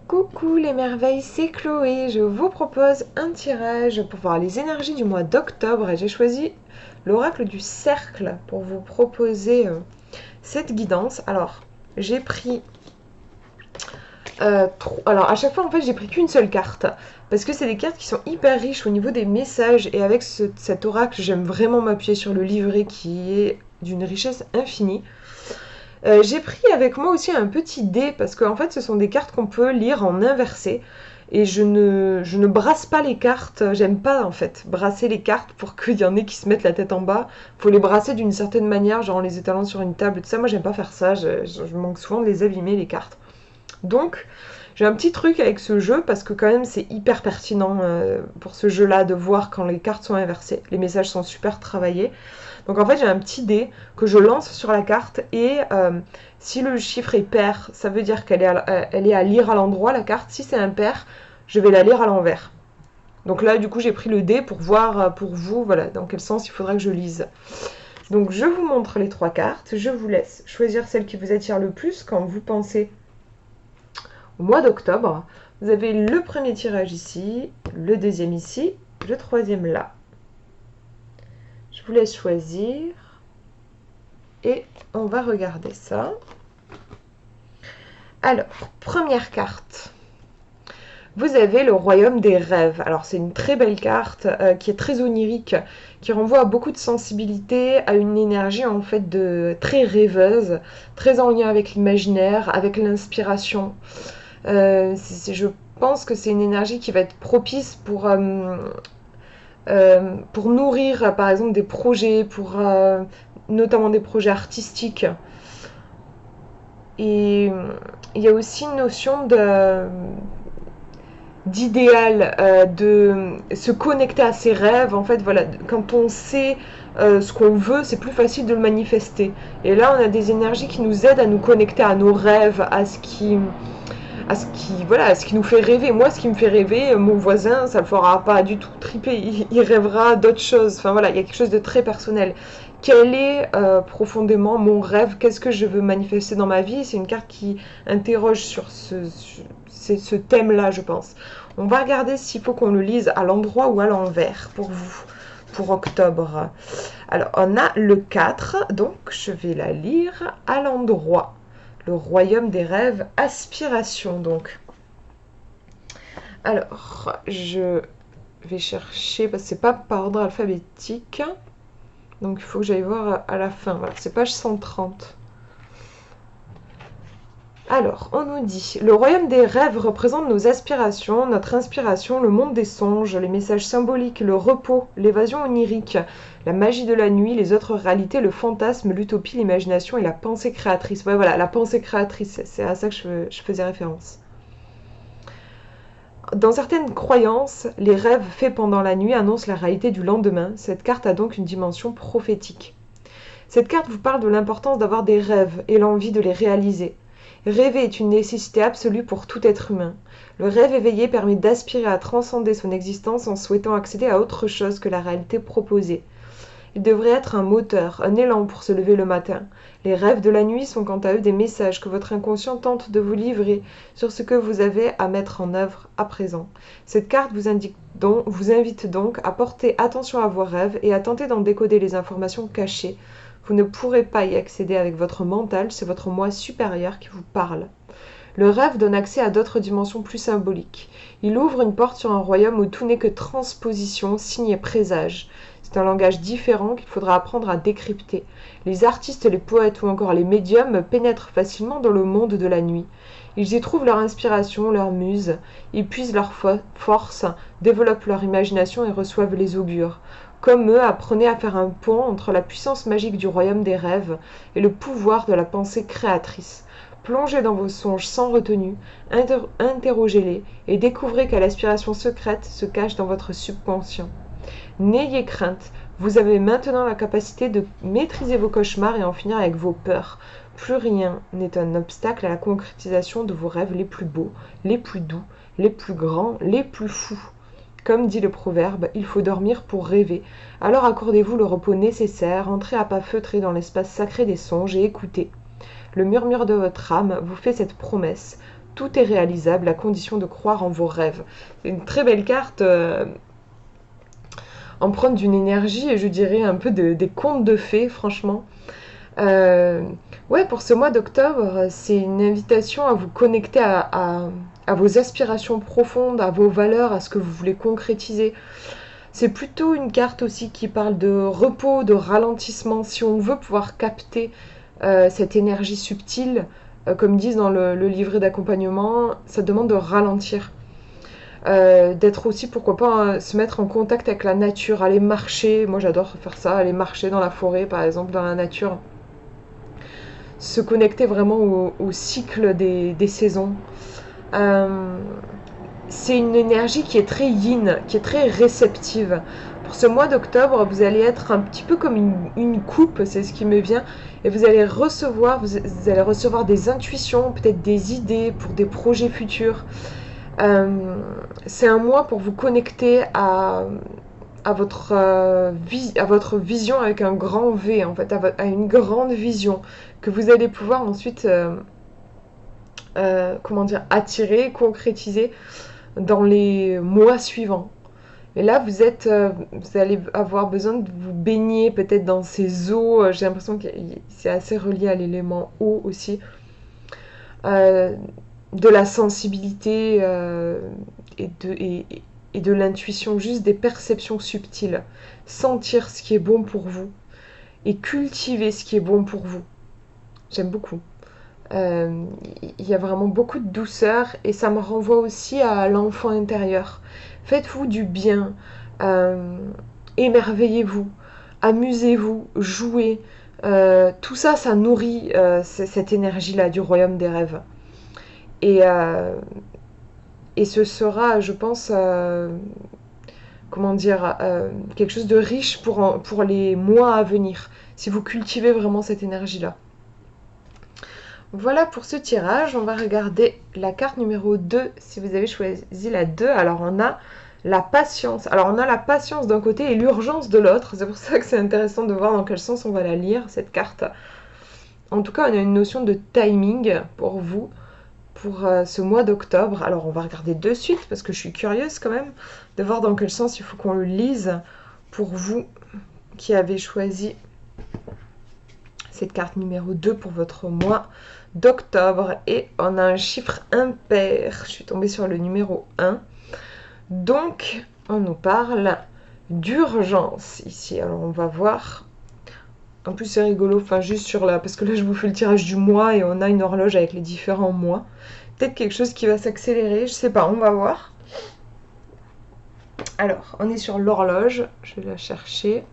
Coucou les merveilles, c'est Chloé. Je vous propose un tirage pour voir les énergies du mois d'octobre et j'ai choisi l'oracle du cercle pour vous proposer cette guidance. Alors, j'ai pris... alors, à chaque fois, en fait, j'ai pris qu'une seule carte parce que c'est des cartes qui sont hyper riches au niveau des messages et avec cet oracle, j'aime vraiment m'appuyer sur le livret qui est d'une richesse infinie. J'ai pris avec moi aussi un petit dé parce qu'en fait ce sont des cartes qu'on peut lire en inversé et je ne brasse pas les cartes, j'aime pas en fait brasser les cartes pour qu'il y en ait qui se mettent la tête en bas. Faut les brasser d'une certaine manière, genre en les étalant sur une table, tout ça. Moi j'aime pas faire ça, je manque souvent de les abîmer les cartes. Donc j'ai un petit truc avec ce jeu parce que quand même c'est hyper pertinent pour ce jeu-là de voir quand les cartes sont inversées. Les messages sont super travaillés. Donc en fait j'ai un petit dé que je lance sur la carte et si le chiffre est pair, ça veut dire elle est à lire à l'endroit la carte. Si c'est impair, je vais la lire à l'envers. Donc là du coup j'ai pris le dé pour voir pour vous voilà, dans quel sens il faudra que je lise. Donc je vous montre les trois cartes, je vous laisse choisir celle qui vous attire le plus quand vous pensez au mois d'octobre. Vous avez le premier tirage ici, le deuxième ici, le troisième là. Je vous laisse choisir et on va regarder ça. Alors, première carte. Vous avez le royaume des rêves. Alors c'est une très belle carte qui est très onirique, qui renvoie à beaucoup de sensibilité, à une énergie en fait de très rêveuse, très en lien avec l'imaginaire, avec l'inspiration. Je pense que c'est une énergie qui va être propice pour nourrir par exemple des projets, pour notamment des projets artistiques. Et il y a aussi une notion d'idéal, de se connecter à ses rêves. En fait, voilà, quand on sait ce qu'on veut, c'est plus facile de le manifester. Et là, on a des énergies qui nous aident à nous connecter à nos rêves, voilà, à ce qui nous fait rêver. Moi, ce qui me fait rêver, mon voisin, ça le fera pas du tout triper. Il rêvera d'autres choses. Enfin voilà, il y a quelque chose de très personnel. Quel est profondément mon rêve? Qu'est-ce que je veux manifester dans ma vie? C'est une carte qui interroge sur ce thème-là, je pense. On va regarder s'il faut qu'on le lise à l'endroit ou à l'envers pour vous, pour octobre. Alors, on a le 4, donc je vais la lire à l'endroit. Le royaume des rêves, aspiration donc. Alors, je vais chercher, parce que c'est pas par ordre alphabétique. Donc il faut que j'aille voir à la fin. Voilà, c'est page 130. Alors, on nous dit, le royaume des rêves représente nos aspirations, notre inspiration, le monde des songes, les messages symboliques, le repos, l'évasion onirique, la magie de la nuit, les autres réalités, le fantasme, l'utopie, l'imagination et la pensée créatrice. Ouais, voilà, la pensée créatrice, c'est à ça que je faisais référence. Dans certaines croyances, les rêves faits pendant la nuit annoncent la réalité du lendemain. Cette carte a donc une dimension prophétique. Cette carte vous parle de l'importance d'avoir des rêves et l'envie de les réaliser. Rêver est une nécessité absolue pour tout être humain. Le rêve éveillé permet d'aspirer à transcender son existence en souhaitant accéder à autre chose que la réalité proposée. Il devrait être un moteur, un élan pour se lever le matin. Les rêves de la nuit sont quant à eux des messages que votre inconscient tente de vous livrer sur ce que vous avez à mettre en œuvre à présent. Cette carte vous invite donc à porter attention à vos rêves et à tenter d'en décoder les informations cachées. Vous ne pourrez pas y accéder avec votre mental, c'est votre moi supérieur qui vous parle. Le rêve donne accès à d'autres dimensions plus symboliques. Il ouvre une porte sur un royaume où tout n'est que transposition, signe et présage. C'est un langage différent qu'il faudra apprendre à décrypter. Les artistes, les poètes ou encore les médiums pénètrent facilement dans le monde de la nuit. Ils y trouvent leur inspiration, leur muse. Ils puisent leur force, développent leur imagination et reçoivent les augures. Comme eux, apprenez à faire un pont entre la puissance magique du royaume des rêves et le pouvoir de la pensée créatrice. Plongez dans vos songes sans retenue, interrogez-les et découvrez quelle aspiration secrète se cache dans votre subconscient. N'ayez crainte, vous avez maintenant la capacité de maîtriser vos cauchemars et en finir avec vos peurs. Plus rien n'est un obstacle à la concrétisation de vos rêves les plus beaux, les plus doux, les plus grands, les plus fous. Comme dit le proverbe, il faut dormir pour rêver. Alors accordez-vous le repos nécessaire, entrez à pas feutrés dans l'espace sacré des songes et écoutez. Le murmure de votre âme vous fait cette promesse. tout est réalisable à condition de croire en vos rêves. C'est une très belle carte, empreinte d'une énergie, et je dirais un peu des contes de fées, franchement. Ouais, pour ce mois d'octobre, c'est une invitation à vous connecter à vos aspirations profondes, à vos valeurs, à ce que vous voulez concrétiser. C'est plutôt une carte aussi qui parle de repos, de ralentissement. Si on veut pouvoir capter cette énergie subtile, comme ils disent dans le livret d'accompagnement, ça demande de ralentir. D'être aussi, pourquoi pas, se mettre en contact avec la nature, aller marcher. Moi j'adore faire ça, aller marcher dans la forêt par exemple, dans la nature. Se connecter vraiment au cycle des saisons. C'est une énergie qui est très yin, qui est très réceptive. Pour ce mois d'octobre, vous allez être un petit peu comme une coupe, c'est ce qui me vient, et vous allez recevoir des intuitions, peut-être des idées pour des projets futurs. C'est un mois pour vous connecter à votre vision avec un grand V, en fait, à une grande vision que vous allez pouvoir ensuite attirer, concrétiser dans les mois suivants. Et là, vous allez avoir besoin de vous baigner peut-être dans ces eaux. J'ai l'impression que c'est assez relié à l'élément eau aussi. De la sensibilité et de l'intuition, juste des perceptions subtiles. Sentir ce qui est bon pour vous et cultiver ce qui est bon pour vous. J'aime beaucoup. Il y a vraiment beaucoup de douceur et ça me renvoie aussi à l'enfant intérieur. Faites-vous du bien, émerveillez-vous, amusez-vous, jouez. Tout ça, ça nourrit cette énergie-là du royaume des rêves. Et ce sera, je pense, quelque chose de riche pour les mois à venir, si vous cultivez vraiment cette énergie-là. Voilà pour ce tirage. On va regarder la carte numéro 2, si vous avez choisi la 2. Alors, on a la patience. Alors, on a la patience d'un côté et l'urgence de l'autre. C'est pour ça que c'est intéressant de voir dans quel sens on va la lire, cette carte. En tout cas, on a une notion de timing pour vous, pour ce mois d'octobre. Alors, on va regarder de suite, parce que je suis curieuse quand même, de voir dans quel sens il faut qu'on le lise pour vous qui avez choisi cette carte numéro 2 pour votre mois d'octobre. Et on a un chiffre impair. Je suis tombée sur le numéro 1. Donc, on nous parle d'urgence ici. Alors, on va voir. En plus, c'est rigolo. Enfin, juste sur la... Parce que là, je vous fais le tirage du mois et on a une horloge avec les différents mois. Peut-être quelque chose qui va s'accélérer. Je sais pas, on va voir. Alors, on est sur l'horloge. Je vais la chercher.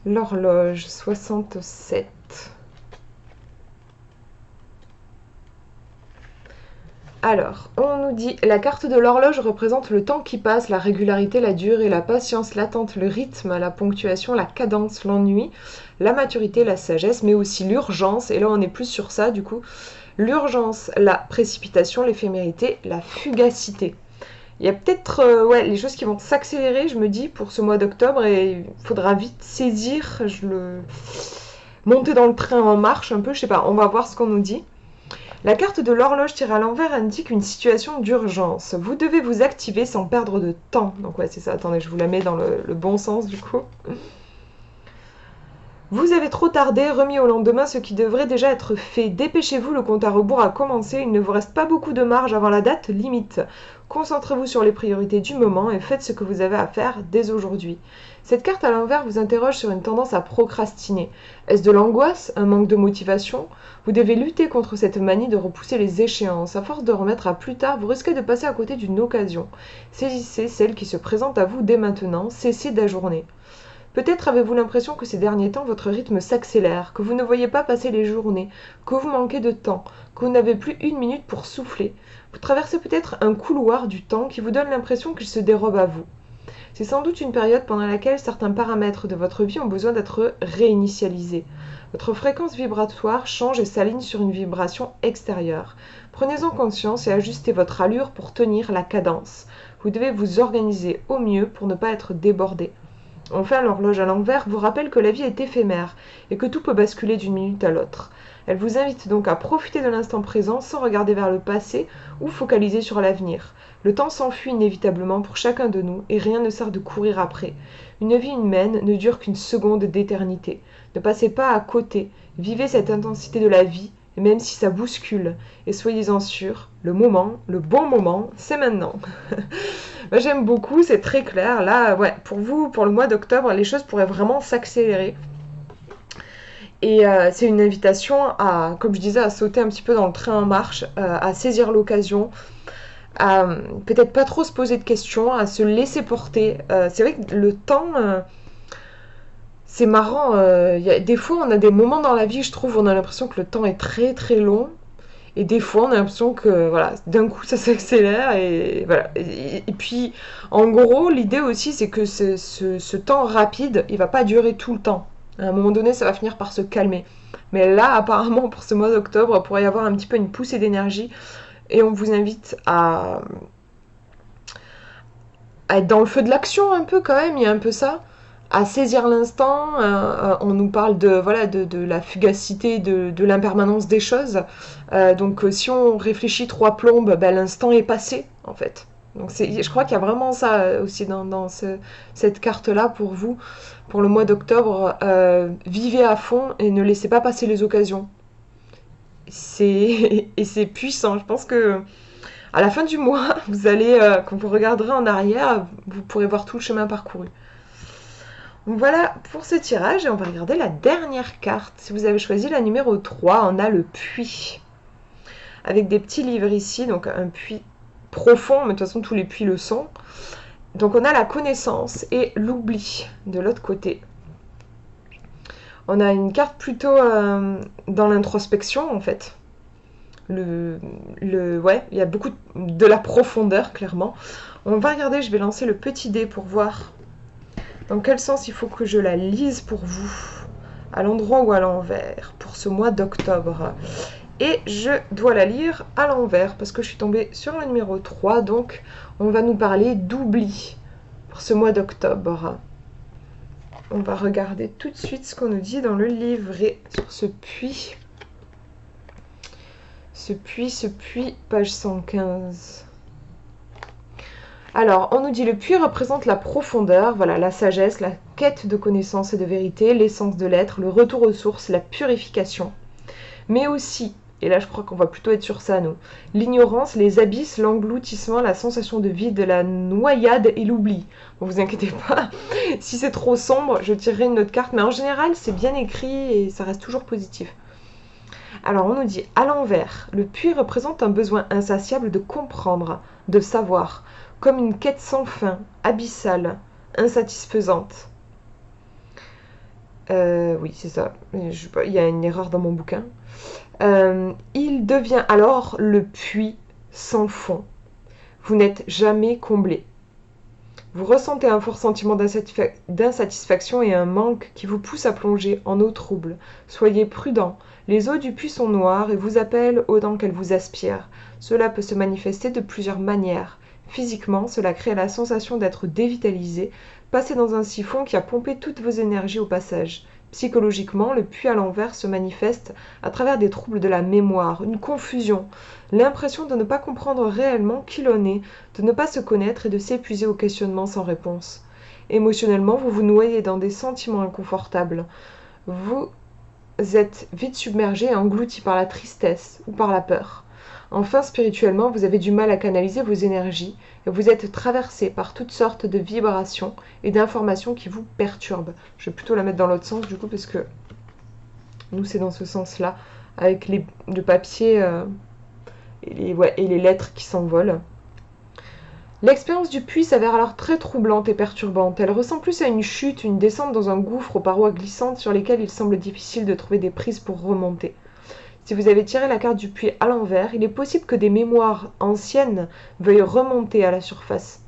L'horloge 67. Alors, on nous dit, la carte de l'horloge représente le temps qui passe, la régularité, la durée, la patience, l'attente, le rythme, la ponctuation, la cadence, l'ennui, la maturité, la sagesse, mais aussi l'urgence. Et là, on est plus sur ça, du coup. L'urgence, la précipitation, l'éphémérité, la fugacité. Il y a peut-être les choses qui vont s'accélérer, je me dis, pour ce mois d'octobre, et il faudra vite saisir, monter dans le train en marche un peu, je sais pas, on va voir ce qu'on nous dit. La carte de l'horloge tirée à l'envers indique une situation d'urgence. Vous devez vous activer sans perdre de temps. Donc ouais, c'est ça, attendez, je vous la mets dans le bon sens du coup. Vous avez trop tardé, remis au lendemain ce qui devrait déjà être fait. Dépêchez-vous, le compte à rebours a commencé, il ne vous reste pas beaucoup de marge avant la date limite. Concentrez-vous sur les priorités du moment et faites ce que vous avez à faire dès aujourd'hui. Cette carte à l'envers vous interroge sur une tendance à procrastiner. Est-ce de l'angoisse, un manque de motivation? Vous devez lutter contre cette manie de repousser les échéances. À force de remettre à plus tard, vous risquez de passer à côté d'une occasion. Saisissez celle qui se présente à vous dès maintenant, cessez d'ajourner. Peut-être avez-vous l'impression que ces derniers temps, votre rythme s'accélère, que vous ne voyez pas passer les journées, que vous manquez de temps, que vous n'avez plus une minute pour souffler. Vous traversez peut-être un couloir du temps qui vous donne l'impression qu'il se dérobe à vous. C'est sans doute une période pendant laquelle certains paramètres de votre vie ont besoin d'être réinitialisés. Votre fréquence vibratoire change et s'aligne sur une vibration extérieure. Prenez-en conscience et ajustez votre allure pour tenir la cadence. Vous devez vous organiser au mieux pour ne pas être débordé. Enfin, l'horloge à l'envers vous rappelle que la vie est éphémère et que tout peut basculer d'une minute à l'autre. Elle vous invite donc à profiter de l'instant présent sans regarder vers le passé ou focaliser sur l'avenir. Le temps s'enfuit inévitablement pour chacun de nous et rien ne sert de courir après. Une vie humaine ne dure qu'une seconde d'éternité. Ne passez pas à côté, vivez cette intensité de la vie, même si ça bouscule. Et soyez-en sûrs, le bon moment, c'est maintenant. Moi, j'aime beaucoup, c'est très clair. Là, ouais, pour vous, pour le mois d'octobre, les choses pourraient vraiment s'accélérer. Et c'est une invitation à, comme je disais, à sauter un petit peu dans le train en marche, à saisir l'occasion, à peut-être pas trop se poser de questions, à se laisser porter. C'est vrai que le temps, c'est marrant. Des fois, on a des moments dans la vie, je trouve, où on a l'impression que le temps est très très long. Et des fois, on a l'impression que voilà, d'un coup, ça s'accélère. Et, voilà. Et puis, en gros, l'idée aussi, c'est que ce temps rapide, il va pas durer tout le temps. À un moment donné, ça va finir par se calmer. Mais là, apparemment, pour ce mois d'octobre, il pourrait y avoir un petit peu une poussée d'énergie. Et on vous invite à être dans le feu de l'action un peu quand même, il y a un peu ça. À saisir l'instant, on nous parle de, voilà, de la fugacité, de l'impermanence des choses. Donc si on réfléchit trois plombes, ben, l'instant est passé en fait. Donc je crois qu'il y a vraiment ça aussi dans cette carte-là pour vous, pour le mois d'octobre. Vivez à fond et ne laissez pas passer les occasions. Et c'est puissant. Je pense que à la fin du mois, vous allez, quand vous regarderez en arrière, vous pourrez voir tout le chemin parcouru. Donc voilà pour ce tirage et on va regarder la dernière carte. Si vous avez choisi la numéro 3, on a le puits. Avec des petits livres ici, donc un puits profond, mais de toute façon tous les puits le sont. Donc on a la connaissance et l'oubli de l'autre côté. On a une carte plutôt dans l'introspection en fait. Ouais, il y a beaucoup de la profondeur clairement. On va regarder, je vais lancer le petit dé pour voir dans quel sens il faut que je la lise pour vous, à l'endroit ou à l'envers, pour ce mois d'octobre. Et je dois la lire à l'envers, parce que je suis tombée sur le numéro 3, donc on va nous parler d'oubli pour ce mois d'octobre. On va regarder tout de suite ce qu'on nous dit dans le livret sur ce puits. Ce puits, page 115. Alors, on nous dit le puits représente la profondeur, voilà, la sagesse, la quête de connaissance et de vérité, l'essence de l'être, le retour aux sources, la purification. Mais aussi, et là je crois qu'on va plutôt être sur ça nous, l'ignorance, les abysses, l'engloutissement, la sensation de vide, la noyade et l'oubli. Bon, vous inquiétez pas, si c'est trop sombre, je tirerai une autre carte, mais en général c'est bien écrit et ça reste toujours positif. Alors on nous dit à l'envers, le puits représente un besoin insatiable de comprendre, de savoir, comme une quête sans fin, abyssale, insatisfaisante. Oui, c'est ça. Il y a une erreur dans mon bouquin. Il devient alors le puits sans fond. Vous n'êtes jamais comblé. Vous ressentez un fort sentiment d'insatisfaction et un manque qui vous pousse à plonger en eau trouble. Soyez prudent. Les eaux du puits sont noires et vous appellent autant qu'elles vous aspirent. Cela peut se manifester de plusieurs manières. Physiquement, cela crée la sensation d'être dévitalisé, passé dans un siphon qui a pompé toutes vos énergies au passage. Psychologiquement, le puits à l'envers se manifeste à travers des troubles de la mémoire, une confusion, l'impression de ne pas comprendre réellement qui l'on est, de ne pas se connaître et de s'épuiser au questionnement sans réponse. Émotionnellement, vous vous noyez dans des sentiments inconfortables. Vous êtes vite submergé et englouti par la tristesse ou par la peur. Enfin, spirituellement, vous avez du mal à canaliser vos énergies et vous êtes traversé par toutes sortes de vibrations et d'informations qui vous perturbent. Je vais plutôt la mettre dans l'autre sens du coup parce que nous c'est dans ce sens-là avec le papier et les lettres qui s'envolent. L'expérience du puits s'avère alors très troublante et perturbante. Elle ressemble plus à une chute, une descente dans un gouffre aux parois glissantes sur lesquelles il semble difficile de trouver des prises pour remonter. Si vous avez tiré la carte du puits à l'envers, il est possible que des mémoires anciennes veuillent remonter à la surface.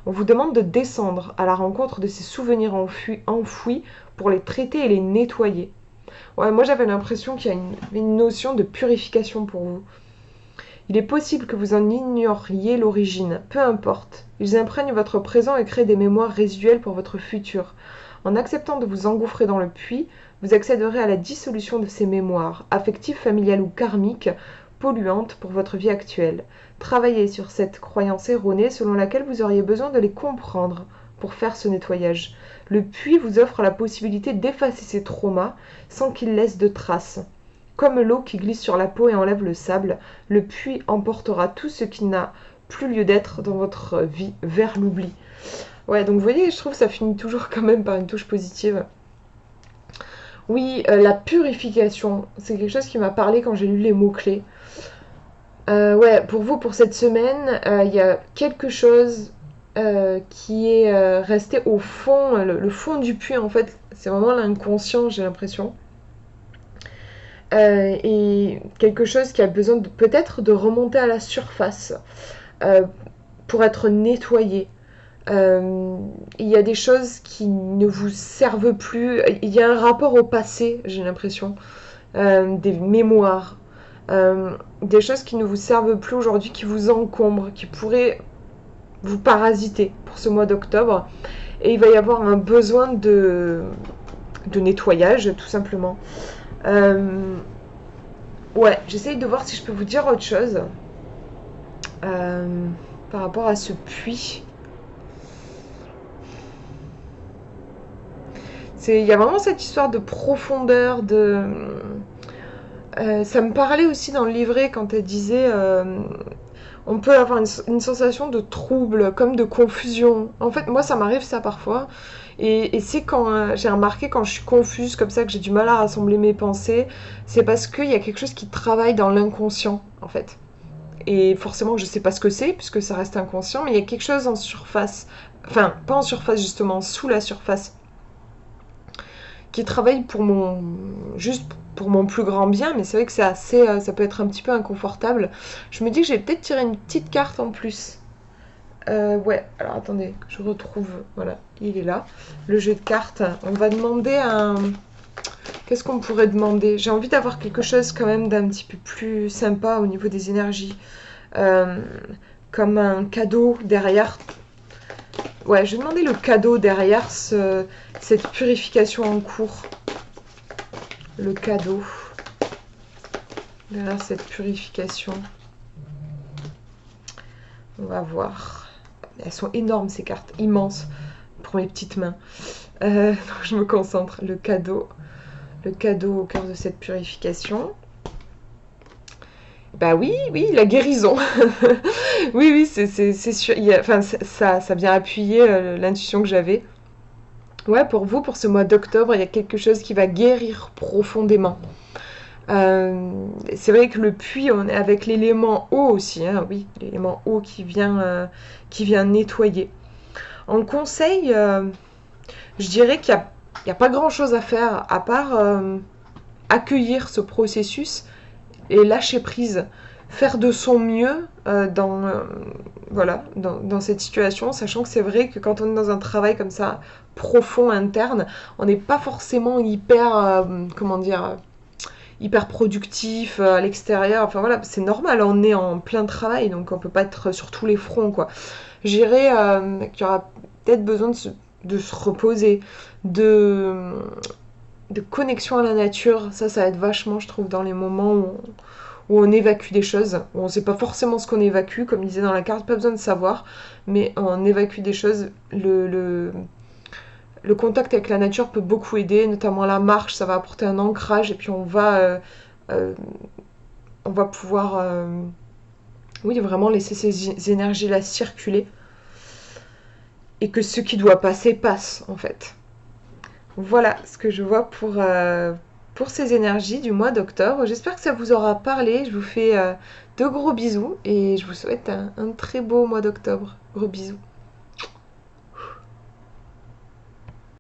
On vous demande de descendre à la rencontre de ces souvenirs enfouis pour les traiter et les nettoyer. Ouais, moi j'avais l'impression qu'il y a une notion de purification pour vous. Il est possible que vous en ignoriez l'origine, peu importe. Ils imprègnent votre présent et créent des mémoires résiduelles pour votre futur. En acceptant de vous engouffrer dans le puits, vous accéderez à la dissolution de ces mémoires, affectives, familiales ou karmiques, polluantes pour votre vie actuelle. Travaillez sur cette croyance erronée selon laquelle vous auriez besoin de les comprendre pour faire ce nettoyage. Le puits vous offre la possibilité d'effacer ces traumas sans qu'ils laissent de traces. Comme l'eau qui glisse sur la peau et enlève le sable, le puits emportera tout ce qui n'a plus lieu d'être dans votre vie vers l'oubli. Ouais, donc vous voyez, je trouve que ça finit toujours quand même par une touche positive. Oui, la purification, c'est quelque chose qui m'a parlé quand j'ai lu les mots-clés. Ouais, pour vous, pour cette semaine, il y a quelque chose qui est resté au fond, le fond du puits en fait, c'est vraiment l'inconscient, j'ai l'impression. Et quelque chose qui a besoin peut-être de remonter à la surface pour être nettoyé. Il y a des choses qui ne vous servent plus. Il y a un rapport au passé, j'ai l'impression. Des mémoires. Des choses qui ne vous servent plus aujourd'hui, qui vous encombrent, qui pourraient vous parasiter pour ce mois d'octobre. Et il va y avoir un besoin de nettoyage, tout simplement. Ouais, j'essaye de voir si je peux vous dire autre chose par rapport à ce puits. Il y a vraiment cette histoire de profondeur, ça me parlait aussi dans le livret quand elle disait on peut avoir une sensation de trouble, comme de confusion. En fait, moi, ça m'arrive ça parfois. Et c'est quand j'ai remarqué quand je suis confuse comme ça, que j'ai du mal à rassembler mes pensées, c'est parce qu'il y a quelque chose qui travaille dans l'inconscient, en fait. Et forcément, je sais pas ce que c'est, puisque ça reste inconscient, mais il y a quelque chose en surface, enfin, pas en surface justement, sous la surface, qui travaille juste pour mon plus grand bien, mais c'est vrai que c'est assez, ça peut être un petit peu inconfortable. Je me dis que j'ai peut-être tiré une petite carte en plus. Ouais, alors attendez, que je retrouve, voilà, il est là. Le jeu de cartes, on va demander un... Qu'est-ce qu'on pourrait demander? J'ai envie d'avoir quelque chose quand même d'un petit peu plus sympa au niveau des énergies. Comme un cadeau derrière. Ouais, je vais demander le cadeau derrière cette purification en cours. Le cadeau derrière cette purification. On va voir. Elles sont énormes ces cartes, immenses pour mes petites mains. Donc je me concentre. Le cadeau au cœur de cette purification. Bah oui, la guérison. Oui, c'est sûr. Enfin, ça vient appuyer l'intuition que j'avais. Ouais, pour vous, pour ce mois d'octobre, il y a quelque chose qui va guérir profondément. C'est vrai que le puits, on est avec l'élément eau aussi, hein, oui, l'élément eau qui vient nettoyer. En conseil, je dirais qu'il n'y a pas grand-chose à faire à part accueillir ce processus et lâcher prise. Faire de son mieux dans cette situation, sachant que c'est vrai que quand on est dans un travail comme ça, profond, interne, on n'est pas forcément hyper productif à l'extérieur. Enfin voilà, c'est normal, on est en plein travail, donc on peut pas être sur tous les fronts, quoi. Je dirais qu'il y aura peut-être besoin de se reposer, de connexion à la nature. Ça va être vachement, je trouve, dans les moments où on évacue des choses, où on ne sait pas forcément ce qu'on évacue, comme il disait dans la carte, pas besoin de savoir, mais on évacue des choses. Le contact avec la nature peut beaucoup aider, notamment la marche, ça va apporter un ancrage, et puis on va pouvoir vraiment laisser ces énergies-là circuler, et que ce qui doit passer, passe, en fait. Voilà ce que je vois pour ces énergies du mois d'octobre. J'espère que ça vous aura parlé. Je vous fais de gros bisous et je vous souhaite un très beau mois d'octobre. Gros bisous.